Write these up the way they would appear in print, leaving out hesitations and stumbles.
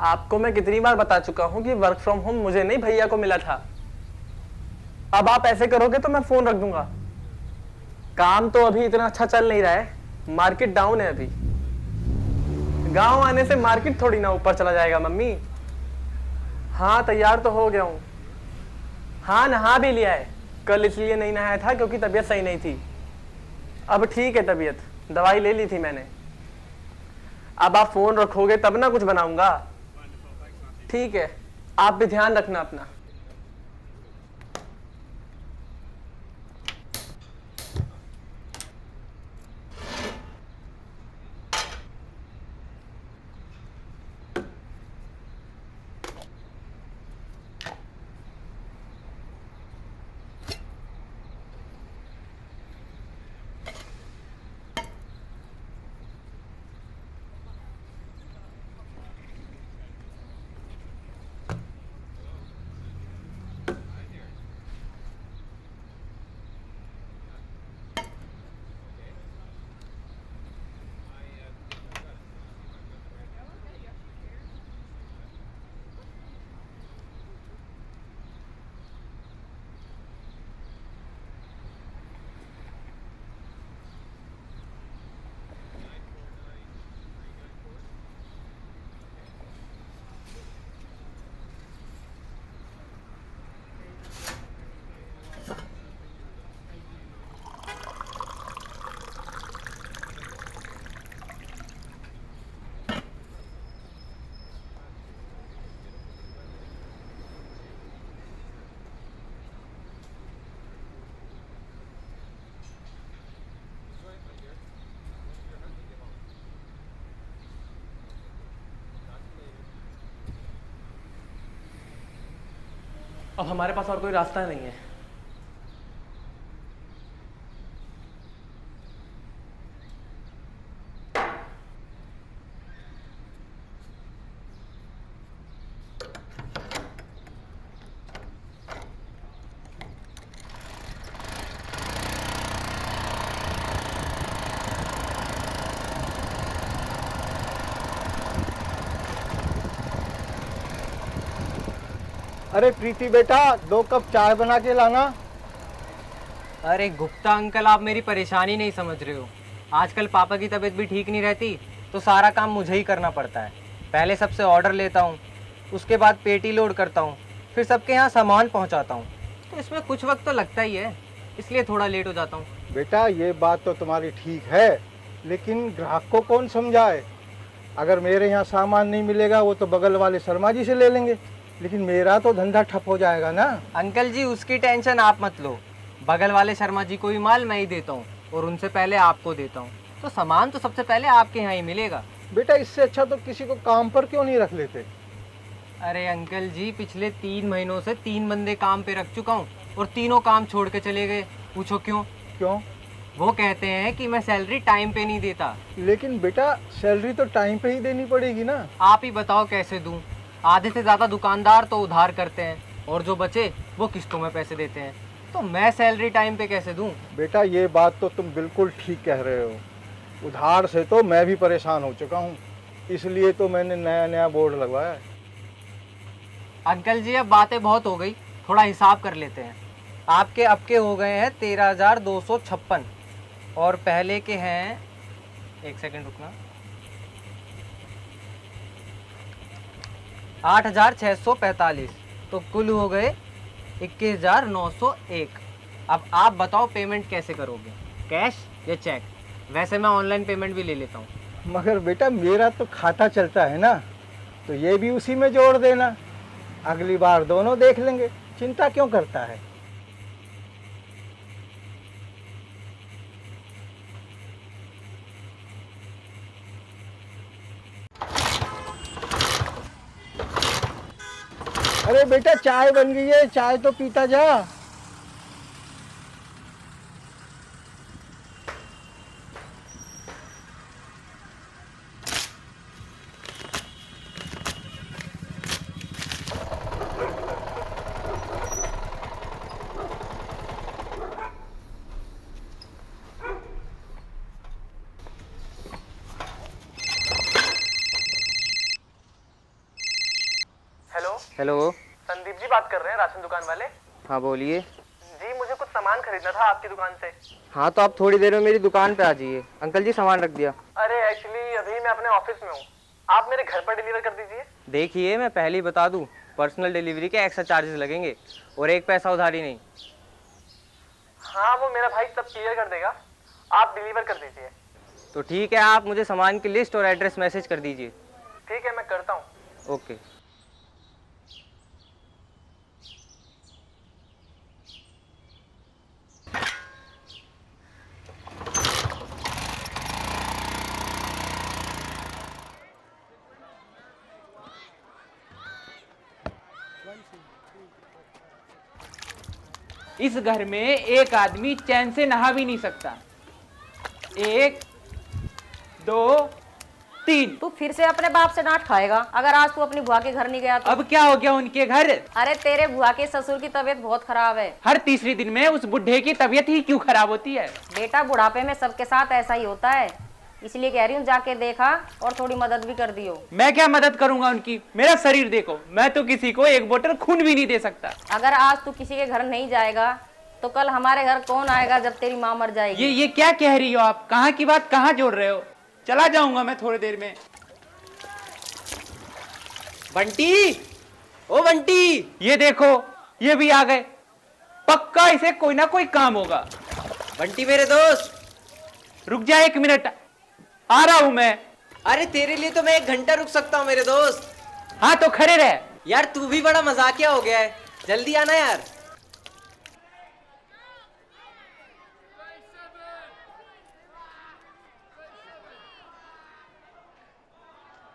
आपको मैं कितनी बार बता चुका हूँ कि वर्क फ्रॉम होम मुझे नहीं भैया को मिला था। अब आप ऐसे करोगे तो मैं फोन रख दूंगा। काम तो अभी इतना अच्छा चल नहीं रहा है, मार्केट डाउन है अभी। गांव आने से मार्केट थोड़ी ना ऊपर चला जाएगा मम्मी। हाँ तैयार तो हो गया हूँ। हाँ नहा भी लिया है, कल इसलिए नहीं नहाया था क्योंकि तबीयत सही नहीं थी। अब ठीक है तबीयत, दवाई ले ली थी मैंने। अब आप फोन रखोगे तब ना कुछ बनाऊंगा। ठीक है, आप भी ध्यान रखना अपना। अब हमारे पास और कोई रास्ता नहीं है। अरे प्रीति बेटा, 2 कप चाय बना के लाना। अरे गुप्ता अंकल, आप मेरी परेशानी नहीं समझ रहे हो। आजकल पापा की तबीयत भी ठीक नहीं रहती, तो सारा काम मुझे ही करना पड़ता है। पहले सबसे ऑर्डर लेता हूँ, उसके बाद पेटी लोड करता हूँ, फिर सबके यहाँ सामान पहुँचाता हूँ। तो इसमें कुछ वक्त तो लगता ही है, इसलिए थोड़ा लेट हो जाता हूँ। बेटा ये बात तो तुम्हारी ठीक है, लेकिन ग्राहक को कौन समझाए। अगर मेरे यहाँ सामान नहीं मिलेगा वो तो बगल वाले शर्मा जी से ले लेंगे, लेकिन मेरा तो धंधा ठप हो जाएगा ना। अंकल जी उसकी टेंशन आप मत लो, बगल वाले शर्मा जी को भी माल मैं ही देता हूँ और उनसे पहले आपको देता हूँ, तो सामान तो सबसे पहले आपके यहाँ ही मिलेगा। बेटा इससे अच्छा तो किसी को काम पर क्यों नहीं रख लेते। अरे अंकल जी, पिछले 3 महीनों से 3 बंदे काम पे रख चुका हूँ और तीनों काम छोड़ के चले गए। पूछो क्यों? क्यों? वो कहते हैं कि मैं सैलरी टाइम पे नहीं देता। लेकिन बेटा सैलरी तो टाइम पे ही देनी पड़ेगी ना। आप ही बताओ कैसे दूं? आधे से ज़्यादा दुकानदार तो उधार करते हैं और जो बचे वो किस्तों में पैसे देते हैं, तो मैं सैलरी टाइम पे कैसे दूं? बेटा ये बात तो तुम बिल्कुल ठीक कह रहे हो। उधार से तो मैं भी परेशान हो चुका हूँ, इसलिए तो मैंने नया नया बोर्ड लगवाया है। अंकल जी अब बातें बहुत हो गई, थोड़ा हिसाब कर लेते हैं। आपके अब के हो गए हैं 13,256 और पहले के हैं, एक सेकंड रुकना, 8,645, तो कुल हो गए 21,901। अब आप बताओ पेमेंट कैसे करोगे, कैश या चेक? वैसे मैं ऑनलाइन पेमेंट भी ले लेता हूँ। मगर बेटा मेरा तो खाता चलता है ना, तो ये भी उसी में जोड़ देना। अगली बार दोनों देख लेंगे, चिंता क्यों करता है। अरे बेटा चाय बन गई है, चाय तो पीता जा। हेलो। संदीप जी बात कर रहे हैं, राशन दुकान वाले। हाँ बोलिए। जी मुझे कुछ सामान खरीदना था आपकी दुकान से। हाँ तो आप थोड़ी देर में मेरी दुकान पे आ जाइए। अंकल जी सामान रख दिया। अरे एक्चुअली अभी मैं अपने ऑफिस में हूँ, आप मेरे घर पर डिलीवर कर दीजिए। देखिए मैं पहले ही बता दूं, पर्सनल डिलीवरी के एक्स्ट्रा चार्जेस लगेंगे और एक पैसा उधारी नहीं। हाँ वो मेरा भाई सब क्लियर कर देगा, आप डिलीवर कर दीजिए। तो ठीक है, आप मुझे सामान की लिस्ट और एड्रेस मैसेज कर दीजिए। ठीक है मैं करता हूँ। ओके। इस घर में एक आदमी चैन से नहा भी नहीं सकता। 1 2 3। तू फिर से अपने बाप से डांट खाएगा अगर आज तू अपनी बुआ के घर नहीं गया तो। अब क्या हो गया उनके घर? अरे तेरे बुआ के ससुर की तबीयत बहुत खराब है। हर तीसरे दिन में उस बुढ़े की तबीयत ही क्यों खराब होती है? बेटा बुढ़ापे में सबके साथ ऐसा ही होता है, इसलिए कह रही हूँ जाके देखा और थोड़ी मदद भी कर दियो। मैं क्या मदद करूंगा उनकी? मेरा शरीर देखो, मैं तो किसी को एक बोतल खून भी नहीं दे सकता। अगर आज तू किसी के घर नहीं जाएगा तो कल हमारे घर कौन आएगा जब तेरी माँ मर जाएगी? ये क्या कह रही हो आप? कहाँ की बात कहाँ जोड़ रहे हो? चला जाऊंगा मैं थोड़ी देर में। बंटी, ओ बंटी, ये देखो ये भी आ गए। पक्का इसे कोई ना कोई काम होगा। बंटी मेरे दोस्त। रुक जा 1 मिनट, आ रहा हूं मैं। अरे तेरे लिए तो मैं 1 घंटा रुक सकता हूँ मेरे दोस्त। हाँ तो खड़े रह। यार तू भी बड़ा मजाकिया हो गया है, जल्दी आना यार।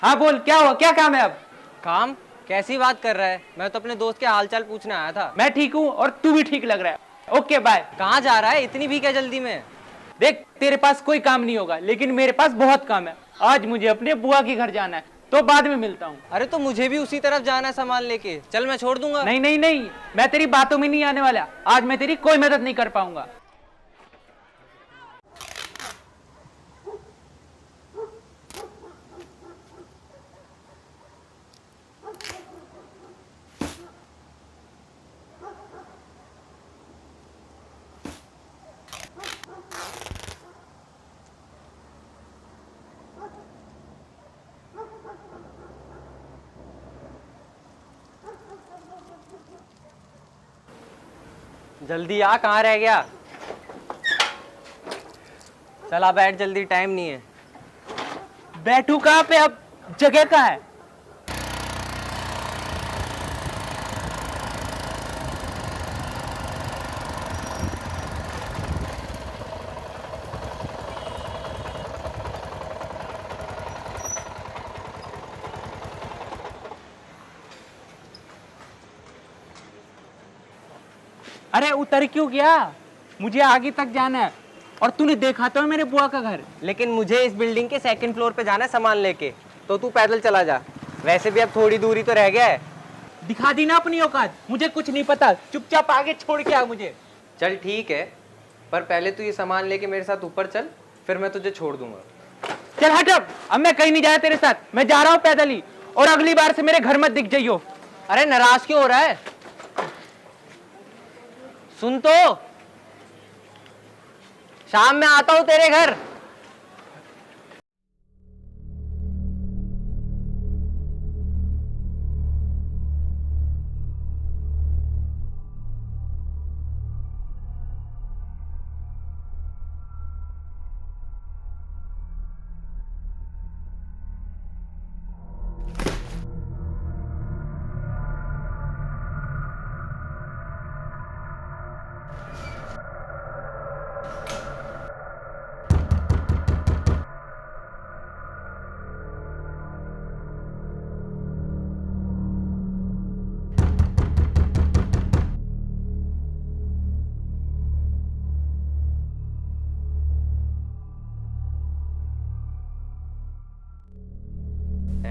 हाँ बोल, क्या हुआ? क्या काम है अब? काम? कैसी बात कर रहा है? मैं तो अपने दोस्त के हालचाल पूछने आया था। मैं ठीक हूँ और तू भी ठीक लग रहा है। Okay bye. कहाँ जा रहा है? इतनी भी क्या जल्दी में? देख तेरे पास कोई काम नहीं होगा, लेकिन मेरे पास बहुत काम है। आज मुझे अपने बुआ के घर जाना है, तो बाद में मिलता हूँ। अरे तो मुझे भी उसी तरफ जाना है सामान लेके। चल मैं छोड़ दूंगा। नहीं नहीं नहीं, मैं तेरी बातों में नहीं आने वाला। आज मैं तेरी कोई मदद नहीं कर पाऊंगा। जल्दी आ, कहाँ रह गया? चला बैठ जल्दी, टाइम नहीं है। बैठू कहाँ पे? अब जगह कहाँ है? अरे उतर क्यों गया? मुझे आगे तक जाना है और तूने देखा तो है मेरे बुआ का घर। लेकिन मुझे इस बिल्डिंग के 2nd फ्लोर पे जाना है सामान लेके, तो तू पैदल चला जा। वैसे भी अब थोड़ी दूरी तो रह गया है। दिखा दी ना अपनी औकात। मुझे कुछ नहीं पता, चुपचाप आगे छोड़ के आ मुझे। चल ठीक है, पर पहले तू ये सामान लेके मेरे साथ ऊपर चल, फिर मैं तुझे छोड़ दूंगा। चल हट अब मैं कहीं नहीं जाया तेरे साथ। मैं जा रहा हूँ पैदल ही, और अगली बार से मेरे घर मत दिख जाइयो। अरे नाराज क्यों हो रहा है? सुन तो, शाम में आता हूं तेरे घर।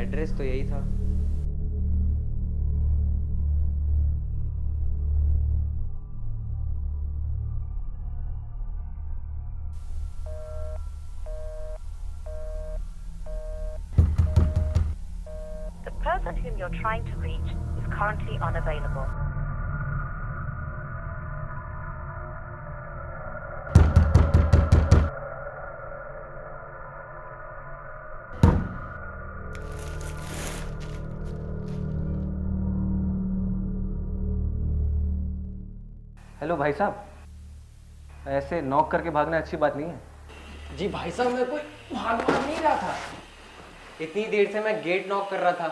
एड्रेस तो यही था। The person whom you're trying to reach is currently unavailable. Hello भाई साहब, ऐसे नॉक करके भागना अच्छी बात नहीं है। जी भाई साहब, मैं कोई भाग नहीं रहा था। इतनी देर से मैं गेट नॉक कर रहा था,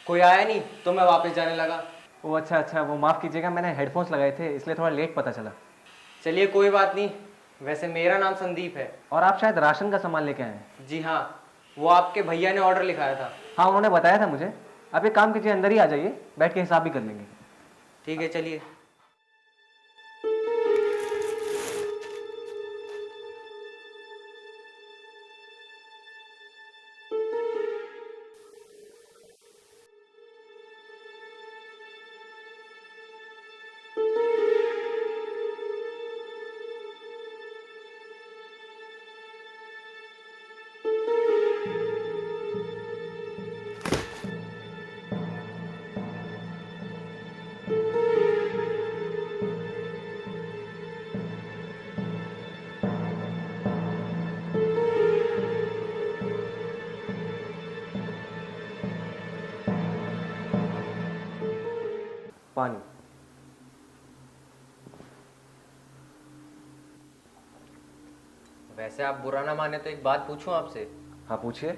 कोई आया नहीं तो मैं वापस जाने लगा। वो अच्छा, वो माफ़ कीजिएगा, मैंने हेडफोन्स लगाए थे इसलिए थोड़ा लेट पता चला। चलिए कोई बात नहीं। वैसे मेरा नाम संदीप है। और आप शायद राशन का सामान लेके आए हैं। जी हाँ, वो आपके भैया ने ऑर्डर लिखाया था। हाँ, उन्होंने बताया था मुझे। आप एक काम कीजिए, अंदर ही आ जाइए, बैठ के हिसाब भी कर लेंगे। ठीक है चलिए। पानी। वैसे आप बुरा ना माने तो एक बात पूछूं आपसे? हाँ पूछिए।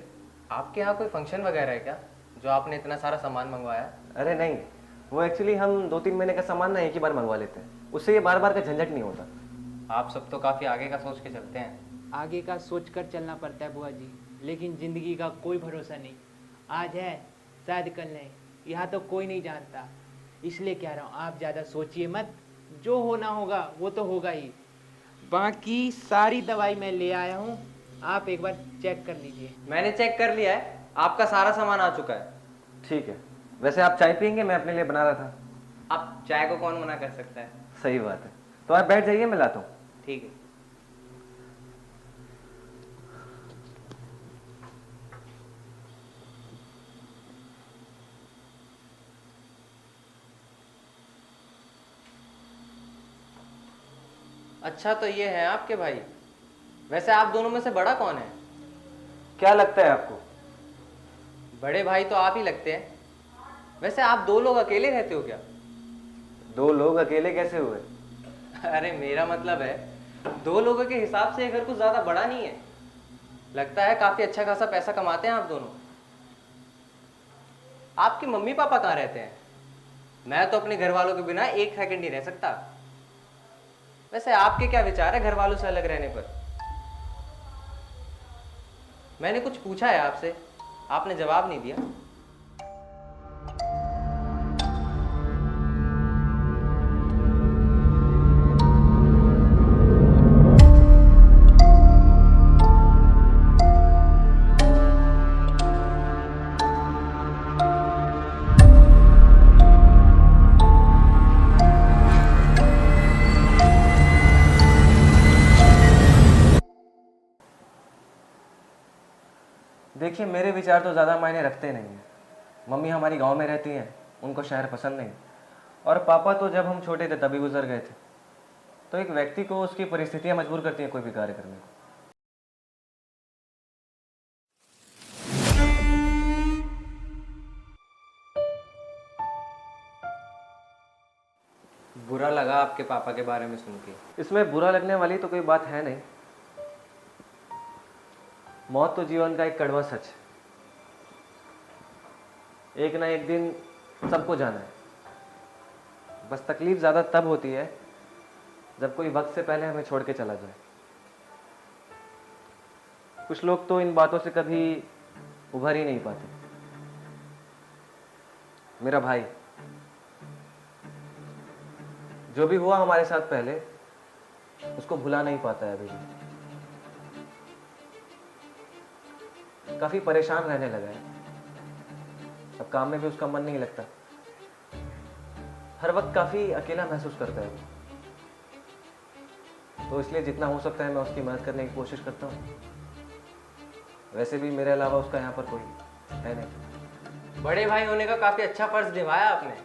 आपके यहाँ कोई फंक्शन वगैरह है क्या, जो आपने इतना सारा सामान मंगवाया? अरे नहीं, वो एक्चुअली हम 2-3 महीने का सामान ना एक ही बार मंगवा लेते हैं, उससे ये बार बार का झंझट नहीं होता। आप सब तो काफ़ी आगे का सोच के चलते हैं। आगे का सोच कर चलना पड़ता है बुआ जी, लेकिन ज़िंदगी का कोई भरोसा नहीं। आज है शायद कल नहीं, यहाँ तो कोई नहीं जानता। इसलिए कह रहा हूँ, आप ज़्यादा सोचिए मत, जो होना होगा वो तो होगा ही। बाकी सारी दवाई मैं ले आया हूँ, आप एक बार चेक कर लीजिए। मैंने चेक कर लिया है, आपका सारा सामान आ चुका है। ठीक है। वैसे आप चाय पियेंगे? मैं अपने लिए बना रहा था। अब चाय को कौन मना कर सकता है। सही बात है, तो आप बैठ जाइए, मैं लाता हूँ। ठीक है। अच्छा, तो ये है आपके भाई। वैसे आप दोनों में से बड़ा कौन है? क्या लगता है आपको? बड़े भाई तो आप ही लगते हैं। वैसे आप दो लोग अकेले रहते हो क्या? 2 लोग अकेले कैसे हुए? अरे मेरा मतलब है, 2 लोगों के हिसाब से ये घर कुछ ज्यादा बड़ा नहीं है। लगता है काफी अच्छा खासा पैसा कमाते हैं आप दोनों। आपके मम्मी पापा कहाँ रहते हैं? मैं तो अपने घर वालों के बिना एक सेकंड नहीं रह सकता। वैसे आपके क्या विचार है घर वालों से अलग रहने पर? मैंने कुछ पूछा है आपसे, आपने जवाब नहीं दिया। देखिए, मेरे विचार तो ज़्यादा मायने रखते नहीं हैं। मम्मी हमारी गांव में रहती हैं, उनको शहर पसंद नहीं। और पापा तो जब हम छोटे थे तभी गुजर गए थे। तो एक व्यक्ति को उसकी परिस्थितियां मजबूर करती हैं कोई भी कार्य करने को। बुरा लगा आपके पापा के बारे में सुन के। इसमें बुरा लगने वाली तो कोई बात है नहीं। मौत तो जीवन का एक कड़वा सच है। एक ना एक दिन सबको जाना है। बस तकलीफ ज़्यादा तब होती है जब कोई वक्त से पहले हमें छोड़ के चला जाए। कुछ लोग तो इन बातों से कभी उभर ही नहीं पाते। मेरा भाई, जो भी हुआ हमारे साथ पहले, उसको भुला नहीं पाता है अभी भी। काफी परेशान रहने लगा है। अब काम में भी उसका मन नहीं लगता। हर वक्त काफी अकेला महसूस करता है वो। तो इसलिए जितना हो सकता है मैं उसकी मदद करने की कोशिश करता हूँ। वैसे भी मेरे अलावा उसका यहाँ पर कोई है नहीं। बड़े भाई होने का काफी अच्छा फर्ज निभाया आपने।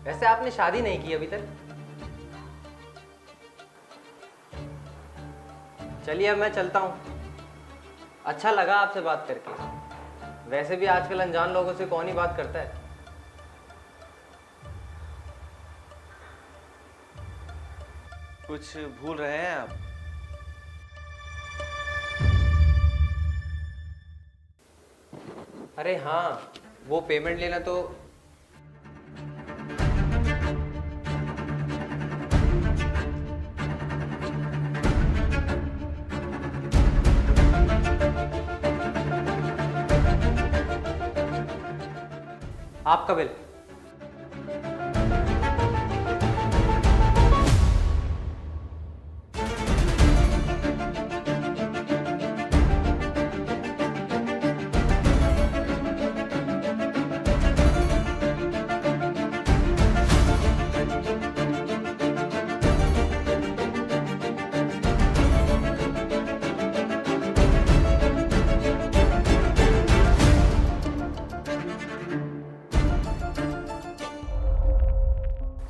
वैसे आपने शादी नहीं की अभी तक? चलिए अब मैं चलता हूँ। अच्छा लगा आपसे बात करके। वैसे भी आजकल अनजान लोगों से कौन ही बात करता है। कुछ भूल रहे हैं आप? अरे हाँ, वो पेमेंट लेना तो आपका बिल।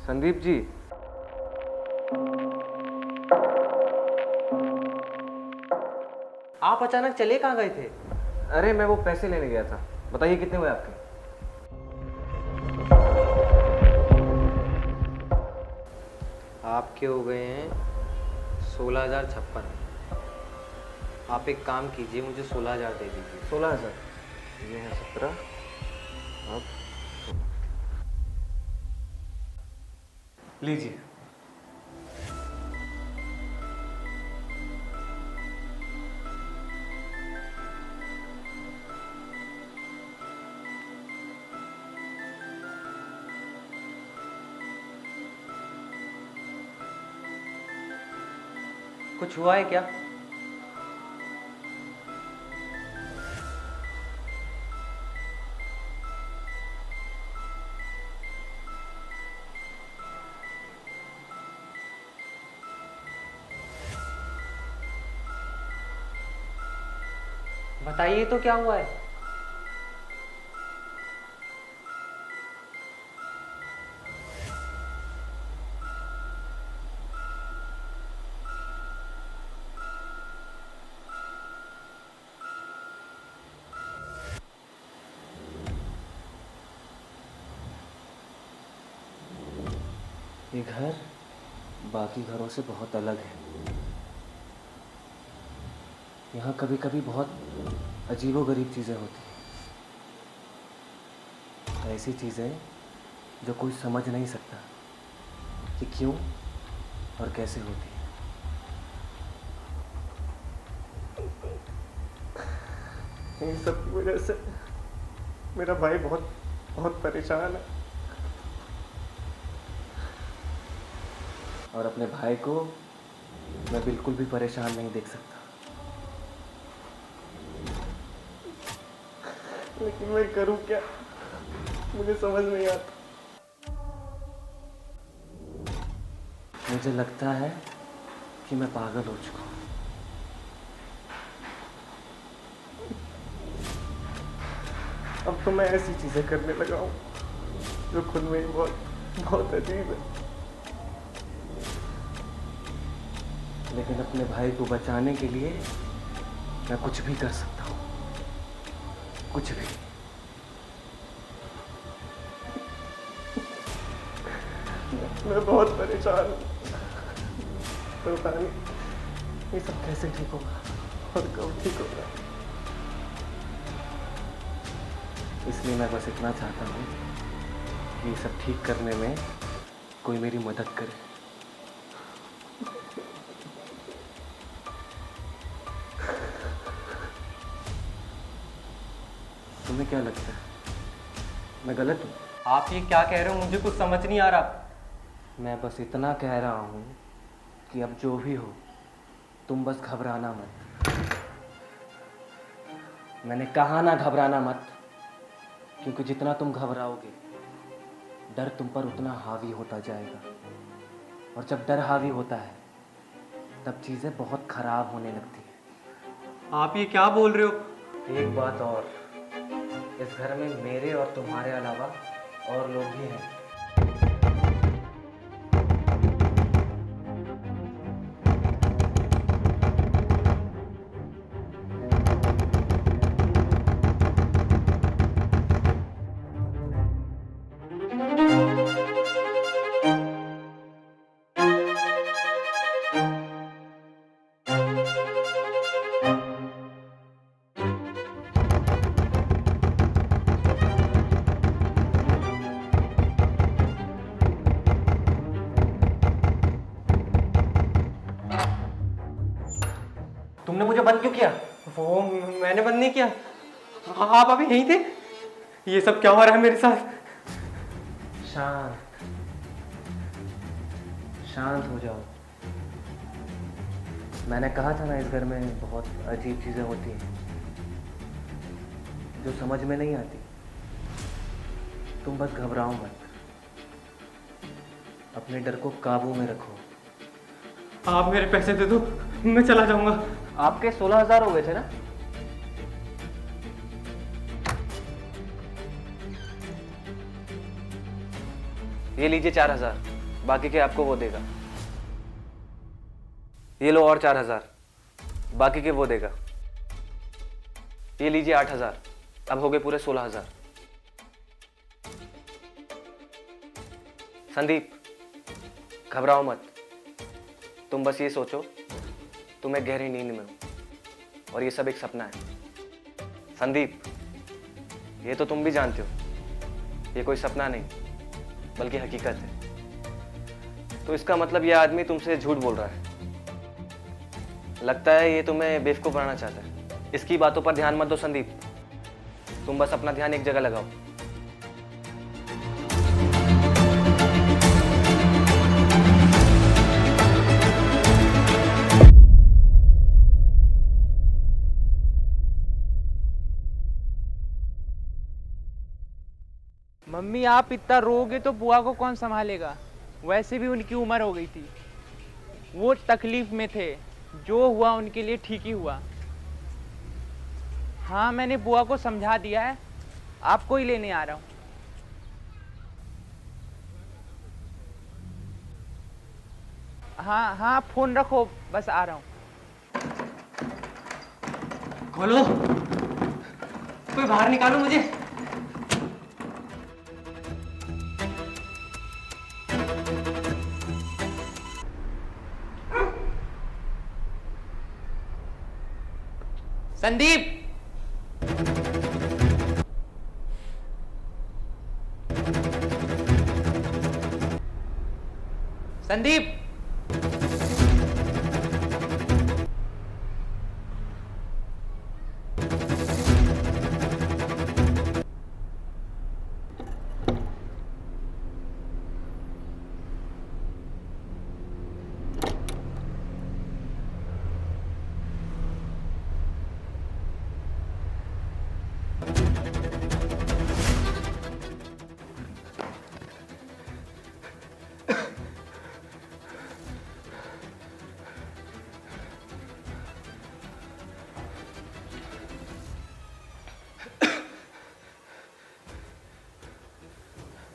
संदीप जी, आप अचानक चले कहाँ गए थे? अरे मैं वो पैसे लेने गया था। बताइए कितने हुए आपके? आपके हो गए हैं 16,056। आप एक काम कीजिए, मुझे 16,000 दे दीजिए। 16,000। ये है 17। अब लीजिए। कुछ हुआ है क्या? बताइए तो क्या हुआ है? ये घर बाकी घरों से बहुत अलग है। यहाँ कभी कभी बहुत अजीबोगरीब चीज़ें होती हैं। ऐसी चीज़ें जो कोई समझ नहीं सकता कि क्यों और कैसे होती है। इन सब की वजह से मेरा भाई बहुत बहुत परेशान है। और अपने भाई को मैं बिल्कुल भी परेशान नहीं देख सकता। लेकिन मैं करूं क्या, मुझे समझ नहीं आता। मुझे लगता है कि मैं पागल हो चुका हूँ। अब तो मैं ऐसी चीजें करने लगा हूँ जो खुद में ही बहुत बहुत अजीब है। लेकिन अपने भाई को बचाने के लिए मैं कुछ भी कर सकता हूँ, कुछ भी। मैं बहुत परेशान हूँ। पता नहीं ये सब कैसे ठीक होगा और कब ठीक होगा। इसलिए मैं बस इतना चाहता हूँ कि ये सब ठीक करने में कोई मेरी मदद करे। तुम्हें क्या लगता है, मैं गलत हूँ? आप ये क्या कह रहे हो? मुझे कुछ समझ नहीं आ रहा। मैं बस इतना कह रहा हूँ कि अब जो भी हो तुम बस घबराना मत। मैंने कहा ना घबराना मत, क्योंकि जितना तुम घबराओगे डर तुम पर उतना हावी होता जाएगा, और जब डर हावी होता है तब चीज़ें बहुत खराब होने लगती हैं। आप ये क्या बोल रहे हो? एक बात और, इस घर में मेरे और तुम्हारे अलावा और लोग भी हैं। तुमने मुझे बंद क्यों किया? वो मैंने बंद नहीं किया, आप अभी यहीं थे। ये सब क्या हो रहा है मेरे साथ? शांत शांत हो जाओ। मैंने कहा था ना, इस घर में बहुत अजीब चीजें होती हैं जो समझ में नहीं आती। तुम बस घबराओ मत, अपने डर को काबू में रखो। आप मेरे पैसे दे दो, मैं चला जाऊंगा। आपके 16,000 हो गए थे ना? ये लीजिए 4,000, बाकी के आपको वो देगा। ये लो और 4,000, बाकी के वो देगा। ये लीजिए 8,000, अब हो गए पूरे 16,000। संदीप, घबराओ मत, तुम बस ये सोचो तुम एक गहरी नींद में हो और ये सब एक सपना है। संदीप, ये तो तुम भी जानते हो ये कोई सपना नहीं बल्कि हकीकत है। तो इसका मतलब ये आदमी तुमसे झूठ बोल रहा है। लगता है ये तुम्हें बेवकूफ बनाना चाहता है। इसकी बातों पर ध्यान मत दो संदीप, तुम बस अपना ध्यान एक जगह लगाओ। मम्मी आप इतना रोगे तो बुआ को कौन संभालेगा? वैसे भी उनकी उम्र हो गई थी, वो तकलीफ में थे। जो हुआ उनके लिए ठीक ही हुआ। हाँ मैंने बुआ को समझा दिया है, आपको ही लेने आ रहा हूँ। हाँ हाँ फोन रखो, बस आ रहा हूँ। खोलो, कोई बाहर निकालो मुझे। संदीप, संदीप,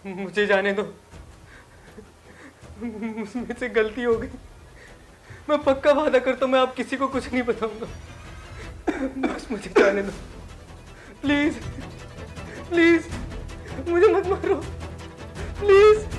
मुझे जाने दो, मुझसे से गलती हो गई। मैं पक्का वादा करता हूँ मैं आप किसी को कुछ नहीं बताऊंगा। बस मुझे जाने दो, प्लीज प्लीज, मुझे मत मारो प्लीज।